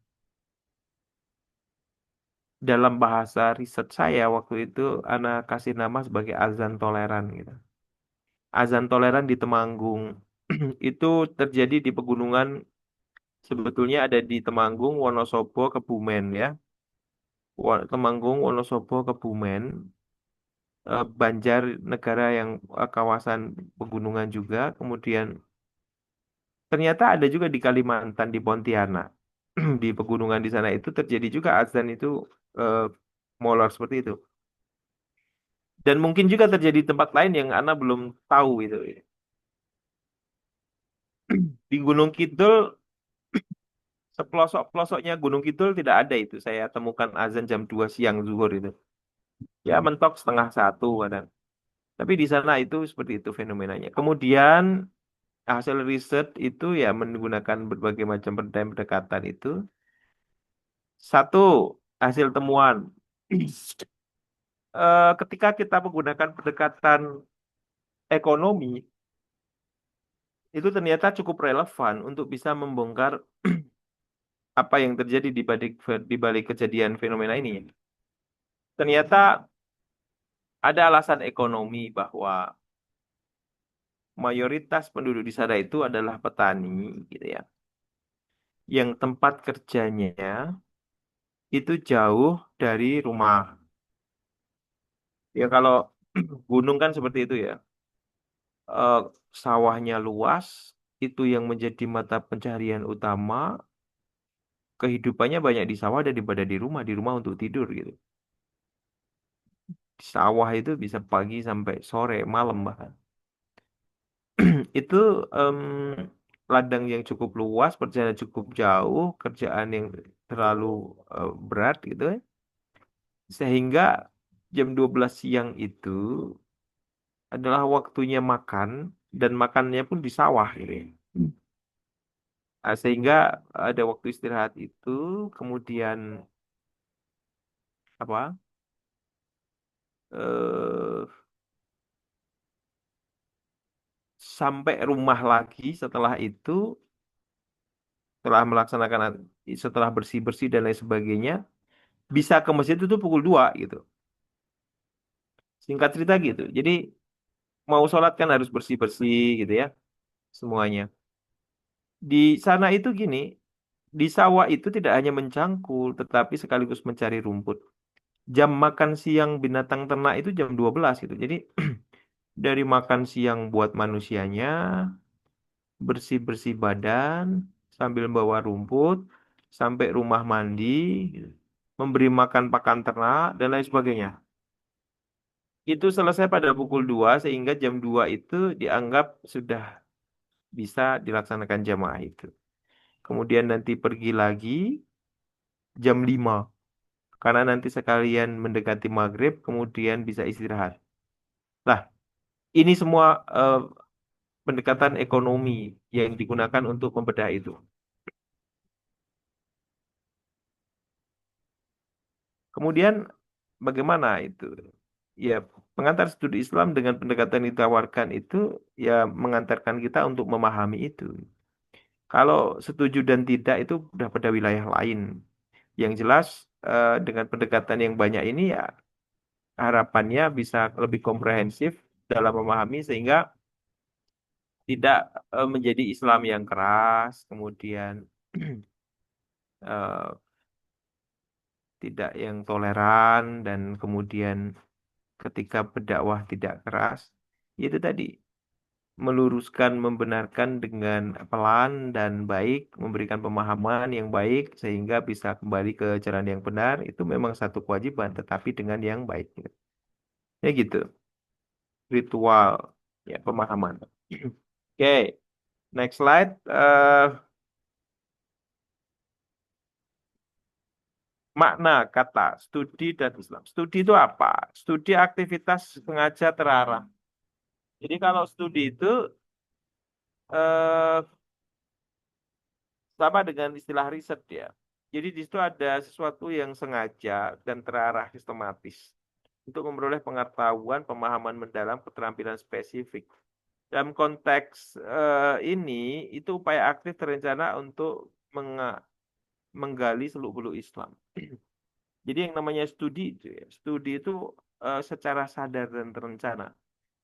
dalam bahasa riset saya waktu itu anak kasih nama sebagai azan toleran gitu. Azan toleran di Temanggung itu terjadi di pegunungan sebetulnya ada di Temanggung, Wonosobo, Kebumen ya. Temanggung, Wonosobo, Kebumen, Banjar negara yang kawasan pegunungan juga. Kemudian ternyata ada juga di Kalimantan di Pontianak. Di pegunungan di sana itu terjadi juga azan itu eh, molor seperti itu. Dan mungkin juga terjadi di tempat lain yang Ana belum tahu itu. Di Gunung Kidul, sepelosok-pelosoknya Gunung Kidul tidak ada itu. Saya temukan azan jam 2 siang zuhur itu. Ya mentok setengah 1 kadang. Tapi di sana itu seperti itu fenomenanya. Kemudian hasil riset itu ya menggunakan berbagai macam pendekatan itu. Satu, hasil temuan. Ketika kita menggunakan pendekatan ekonomi, itu ternyata cukup relevan untuk bisa membongkar apa yang terjadi di balik kejadian fenomena ini. Ternyata ada alasan ekonomi bahwa mayoritas penduduk di sana itu adalah petani, gitu ya, yang tempat kerjanya itu jauh dari rumah. Ya kalau gunung kan seperti itu ya. Eh, Sawahnya luas, itu yang menjadi mata pencaharian utama. Kehidupannya banyak di sawah daripada di rumah untuk tidur gitu. Di sawah itu bisa pagi sampai sore, malam bahkan. Itu em, ladang yang cukup luas, perjalanan cukup jauh, kerjaan yang terlalu berat gitu ya. Sehingga jam 12 siang itu adalah waktunya makan dan makannya pun di sawah gitu ya. Sehingga ada waktu istirahat itu, kemudian apa? eh Sampai rumah lagi setelah itu, setelah melaksanakan setelah bersih-bersih dan lain sebagainya, bisa ke masjid itu pukul 2 gitu. Singkat cerita gitu. Jadi mau sholat kan harus bersih-bersih gitu ya semuanya. Di sana itu gini, di sawah itu tidak hanya mencangkul tetapi sekaligus mencari rumput. Jam makan siang binatang ternak itu jam 12 gitu. Jadi dari makan siang buat manusianya, bersih-bersih badan sambil bawa rumput sampai rumah mandi, gitu. Memberi makan pakan ternak dan lain sebagainya. Itu selesai pada pukul 2 sehingga jam 2 itu dianggap sudah bisa dilaksanakan jamaah itu. Kemudian nanti pergi lagi jam 5 karena nanti sekalian mendekati maghrib kemudian bisa istirahat. Nah, ini semua pendekatan ekonomi yang digunakan untuk membedah itu. Kemudian bagaimana itu? Ya, pengantar studi Islam dengan pendekatan yang ditawarkan itu ya mengantarkan kita untuk memahami itu. Kalau setuju dan tidak itu sudah pada wilayah lain. Yang jelas dengan pendekatan yang banyak ini ya harapannya bisa lebih komprehensif dalam memahami sehingga tidak menjadi Islam yang keras, kemudian eh, tidak yang toleran dan kemudian ketika berdakwah tidak keras. Itu tadi meluruskan, membenarkan dengan pelan dan baik, memberikan pemahaman yang baik sehingga bisa kembali ke jalan yang benar. Itu memang satu kewajiban, tetapi dengan yang baik. Ya gitu, ritual, ya pemahaman. Oke, next slide. Makna kata studi dan Islam. Studi itu apa? Studi aktivitas sengaja terarah. Jadi kalau studi itu eh, sama dengan istilah riset ya. Jadi di situ ada sesuatu yang sengaja dan terarah sistematis untuk memperoleh pengetahuan, pemahaman mendalam, keterampilan spesifik. Dalam konteks ini, itu upaya aktif terencana untuk menggali seluk-beluk Islam. Jadi yang namanya studi itu, ya, studi itu secara sadar dan terencana.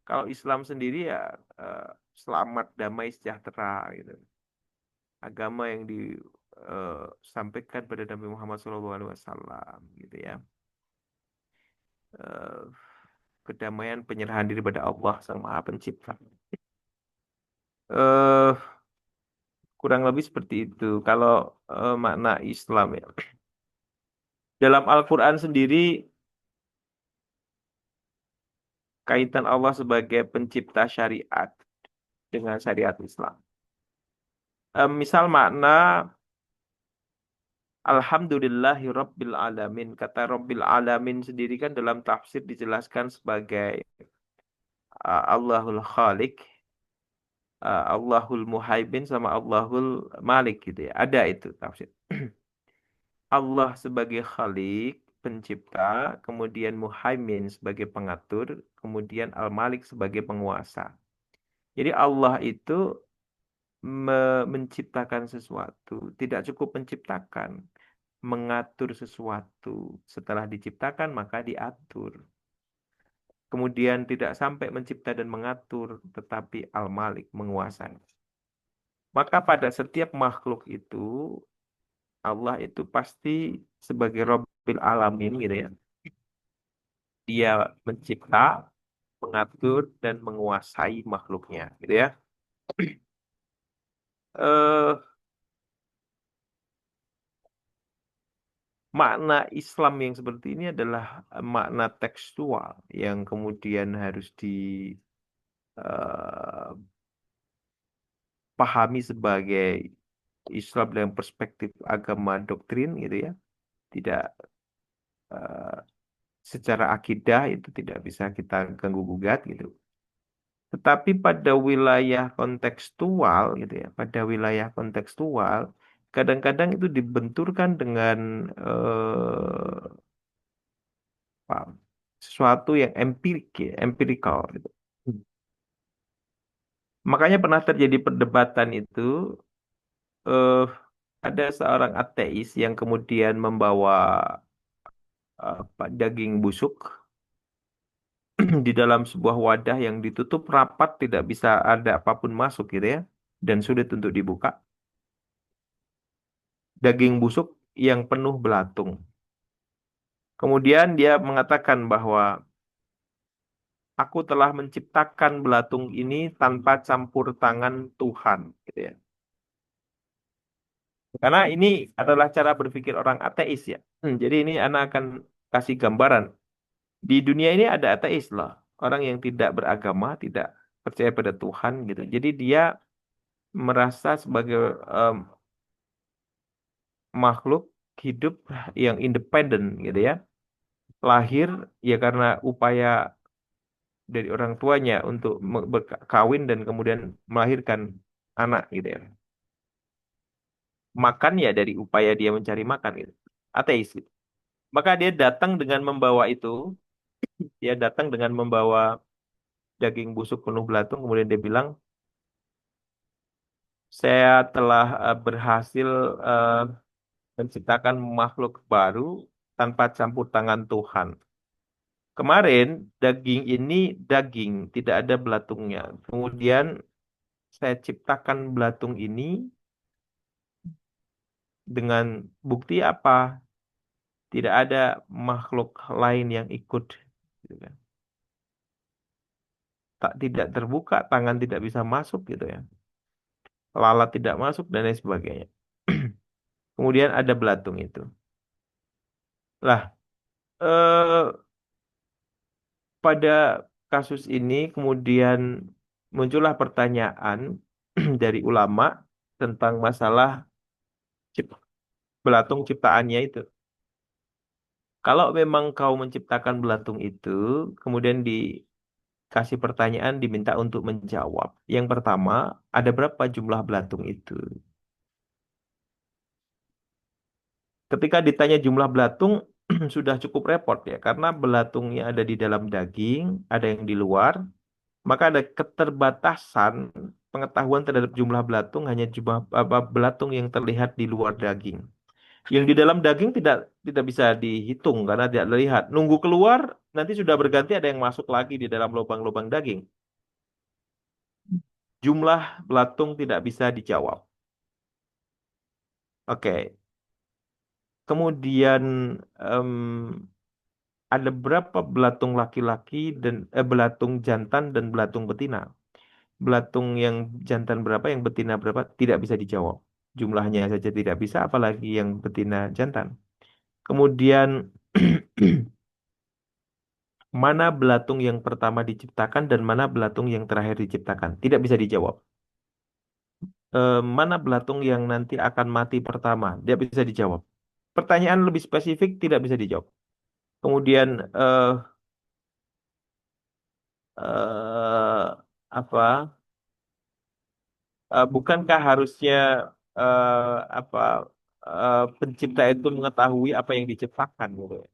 Kalau Islam sendiri ya eh, selamat, damai, sejahtera gitu. Agama yang disampaikan pada Nabi Muhammad SAW gitu ya. Eh, Kedamaian, penyerahan diri pada Allah Sang Maha Pencipta. eh Kurang lebih seperti itu. Kalau makna Islam ya. Dalam Al-Quran sendiri kaitan Allah sebagai pencipta syariat dengan syariat Islam. Misal makna Alhamdulillahi Rabbil Alamin. Kata Rabbil Alamin sendiri kan dalam tafsir dijelaskan sebagai Allahul Khaliq, Allahul Muhaimin sama Allahul Malik gitu ya. Ada itu tafsir. Allah sebagai Khalik, pencipta, kemudian Muhaimin sebagai pengatur, kemudian Al-Malik sebagai penguasa. Jadi Allah itu menciptakan sesuatu, tidak cukup menciptakan, mengatur sesuatu. Setelah diciptakan maka diatur. Kemudian tidak sampai mencipta dan mengatur, tetapi Al-Malik menguasai. Maka pada setiap makhluk itu Allah itu pasti sebagai Rabbil Alamin gitu ya. Dia mencipta, mengatur dan menguasai makhluknya gitu ya. Eh Makna Islam yang seperti ini adalah makna tekstual yang kemudian harus di eh, pahami sebagai Islam dalam perspektif agama doktrin gitu ya, tidak eh, secara akidah itu tidak bisa kita ganggu gugat gitu. Tetapi pada wilayah kontekstual gitu ya, pada wilayah kontekstual kadang-kadang itu dibenturkan dengan apa, sesuatu yang empirik ya, empirikal gitu. Makanya pernah terjadi perdebatan itu eh ada seorang ateis yang kemudian membawa daging busuk di dalam sebuah wadah yang ditutup rapat, tidak bisa ada apapun masuk gitu ya, dan sulit untuk dibuka. Daging busuk yang penuh belatung. Kemudian dia mengatakan bahwa aku telah menciptakan belatung ini tanpa campur tangan Tuhan, gitu ya. Karena ini adalah cara berpikir orang ateis ya. Jadi ini anak akan kasih gambaran. Di dunia ini ada ateis loh. Orang yang tidak beragama, tidak percaya pada Tuhan gitu. Jadi dia merasa sebagai em, makhluk hidup yang independen gitu ya. Lahir ya karena upaya dari orang tuanya untuk berkawin dan kemudian melahirkan anak gitu ya. Makan ya dari upaya dia mencari makan gitu. Ateis gitu. Maka dia datang dengan membawa itu, dia datang dengan membawa daging busuk penuh belatung, kemudian dia bilang, saya telah berhasil eh, menciptakan makhluk baru tanpa campur tangan Tuhan. Kemarin daging ini daging, tidak ada belatungnya. Kemudian saya ciptakan belatung ini dengan bukti apa? Tidak ada makhluk lain yang ikut. Gitu kan. Tak tidak terbuka, tangan tidak bisa masuk gitu ya. Lalat tidak masuk dan lain sebagainya. Kemudian ada belatung itu. Lah, eh, pada kasus ini kemudian muncullah pertanyaan dari ulama tentang masalah cip- belatung ciptaannya itu. Kalau memang kau menciptakan belatung itu, kemudian dikasih pertanyaan diminta untuk menjawab. Yang pertama, ada berapa jumlah belatung itu? Ketika ditanya jumlah belatung, sudah cukup repot ya, karena belatungnya ada di dalam daging, ada yang di luar, maka ada keterbatasan pengetahuan terhadap jumlah belatung hanya jumlah apa, belatung yang terlihat di luar daging. Yang di dalam daging tidak bisa dihitung karena tidak terlihat. Nunggu keluar, nanti sudah berganti ada yang masuk lagi di dalam lubang-lubang daging. Jumlah belatung tidak bisa dijawab. Oke, kemudian em, ada berapa belatung laki-laki dan belatung jantan dan belatung betina? Belatung yang jantan berapa, yang betina berapa? Tidak bisa dijawab. Jumlahnya saja tidak bisa, apalagi yang betina jantan. Kemudian mana belatung yang pertama diciptakan dan mana belatung yang terakhir diciptakan? Tidak bisa dijawab. Mana belatung yang nanti akan mati pertama? Tidak bisa dijawab. Pertanyaan lebih spesifik tidak bisa dijawab. Kemudian eh, apa? Bukankah harusnya apa pencipta itu mengetahui apa yang diciptakan gitu?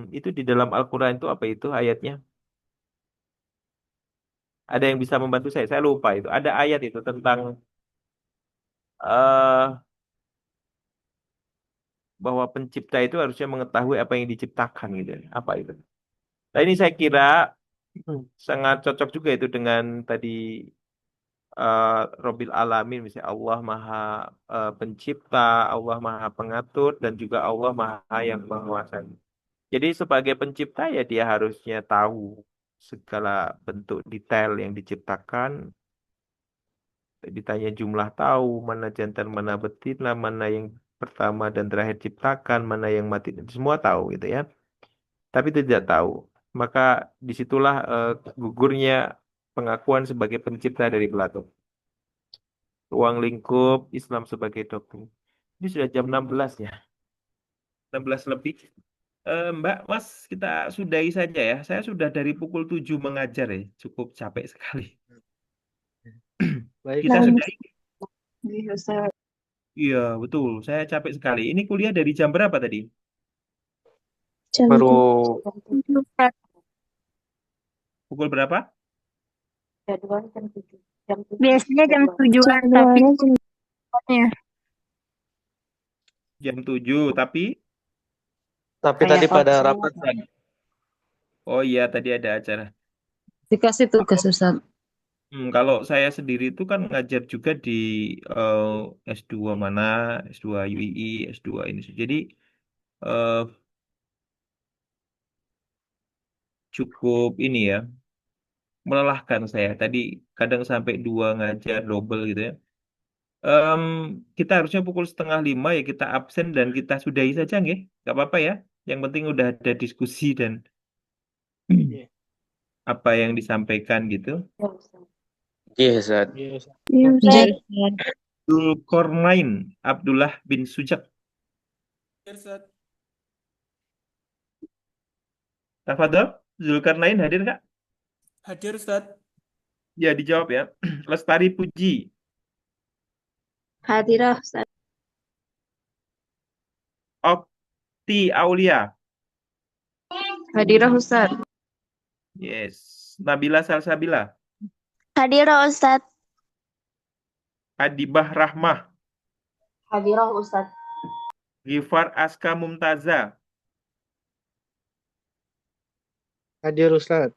Itu di dalam Al-Quran itu apa itu ayatnya? Ada yang bisa membantu saya? Saya lupa itu. Ada ayat itu tentang eh bahwa pencipta itu harusnya mengetahui apa yang diciptakan gitu. Apa itu? Nah ini saya kira sangat cocok juga itu dengan tadi eh Robbil Alamin, misalnya Allah Maha Pencipta, Allah Maha Pengatur, dan juga Allah Maha yang menguasai. Jadi sebagai pencipta ya dia harusnya tahu segala bentuk detail yang diciptakan. Ditanya jumlah tahu, mana jantan, mana betina, mana yang pertama dan terakhir ciptakan, mana yang mati, semua tahu gitu ya. Tapi tidak tahu. Maka disitulah gugurnya pengakuan sebagai pencipta dari belatung. Ruang lingkup Islam sebagai doktrin. Ini sudah jam 16 ya. 16 lebih. Mbak, Mas, kita sudahi saja ya. Saya sudah dari pukul 7 mengajar ya. Cukup capek sekali. Baik, Kita Nah, sudahi. iya, Ustaz. Iya, betul. Saya capek sekali. Ini kuliah dari jam berapa tadi? Jam Baru 7. Ustaz. Pukul berapa? Jadwal jam 7. Biasanya jam 7-an, tapi Jadwalnya jam tempatnya Jam 7. Tapi, tapi kayak tadi pada offline. rapat Ustaz. oh iya, tadi ada acara. dikasih tugas Ustaz. Kalau saya sendiri itu kan ngajar juga di S2 mana, S2 UII, S2 ini. Jadi, eh, cukup ini ya, melelahkan saya. Tadi kadang sampai 2 ngajar double gitu ya. Em, kita harusnya pukul setengah 5 ya kita absen dan kita sudahi saja nggih. Nggak apa-apa ya. Yang penting udah ada diskusi dan Iya. apa yang disampaikan gitu. Iya Ustaz. Iya, Ustaz. Iya, Iya, Ustaz. Ustaz. Zulkarnain Abdullah bin Sujak. Tafadhol, Zulkarnain hadir nggak? Hadir Ustaz. Ya, dijawab ya. Lestari Puji, Hadirah, Ustaz. Okti Aulia. Hadirah, Ustaz. Yes. Nabila Salsabila, Hadirah, Ustaz. Adibah Rahmah, Hadirah, Ustaz. Gifar Aska Mumtaza, Hadir Ustaz.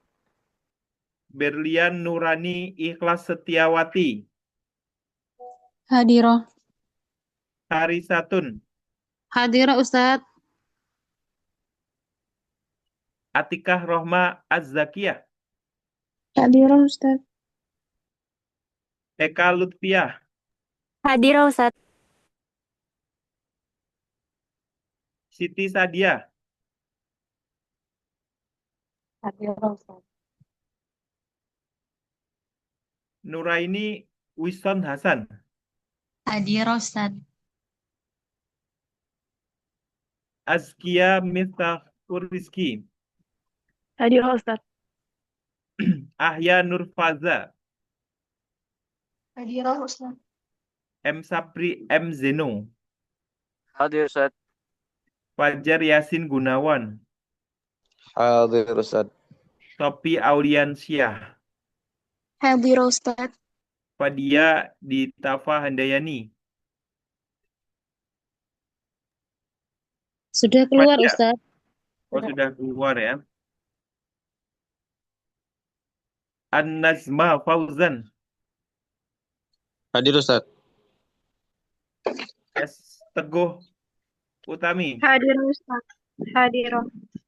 Berlian Nurani Ikhlas Setiawati, Hadirah. Harisatun, Hadirah Ustaz. Atikah Rohma Az-Zakiyah, Hadirah, Ustaz. Eka Lutfiah, Hadirah, Ustaz. Siti Sadia, Hadirah, Ustaz. Nuraini Wison Hasan, Hadirah Ustaz. Azkia Miftahur Rizki, Hadirah, Ustaz. Ahya Nurfaza, Hadirah, Ustaz. M. Sapri M. Zeno, Hadir Ustaz. Fajar Yasin Gunawan, Hadir Ustaz. Sopi Auliansyah, Hadirah, Ustaz. Fadia Ditafa Handayani, Sudah keluar Fadia, Ustaz. oh sudah keluar ya. An-Nazma Fauzan, Hadir Ustaz. S. Teguh Utami, Hadirah, Ustaz. Hadirah.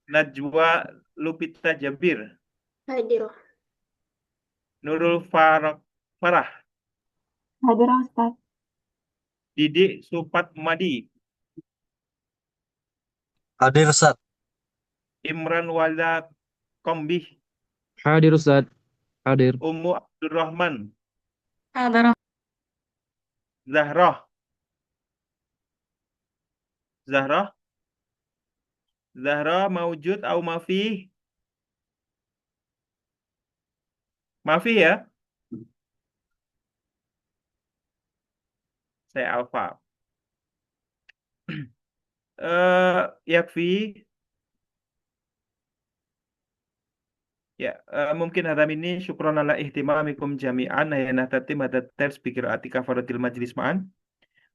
Najwa Lupita Jabir, Hadirah. Nurul Farah, Hadirah, Ustaz. Didik Supat Madi, Hadir Ustaz. Imran Wala Kombih, Hadir Ustaz. Hadir. Ummu Abdurrahman, Hadirah. Zahroh, Zahroh, Zahroh Maujud au Mafi, Mafi ya, saya Alfa. Yakfi, ya, mungkin hadam ini syukron ala ihtimamikum jami'an ayana tatim hadat ters pikir atika faratil majlis ma'an.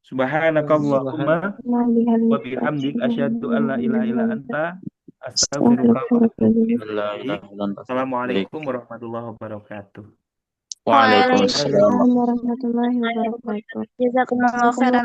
Subhanakallahumma wa bihamdik asyhadu an la ilaha illa anta astaghfiruka wa atubu ilaik. Assalamualaikum warahmatullahi wabarakatuh. Waalaikumsalam. Waalaikumsalam warahmatullahi wabarakatuh. Jazakumullah khairan.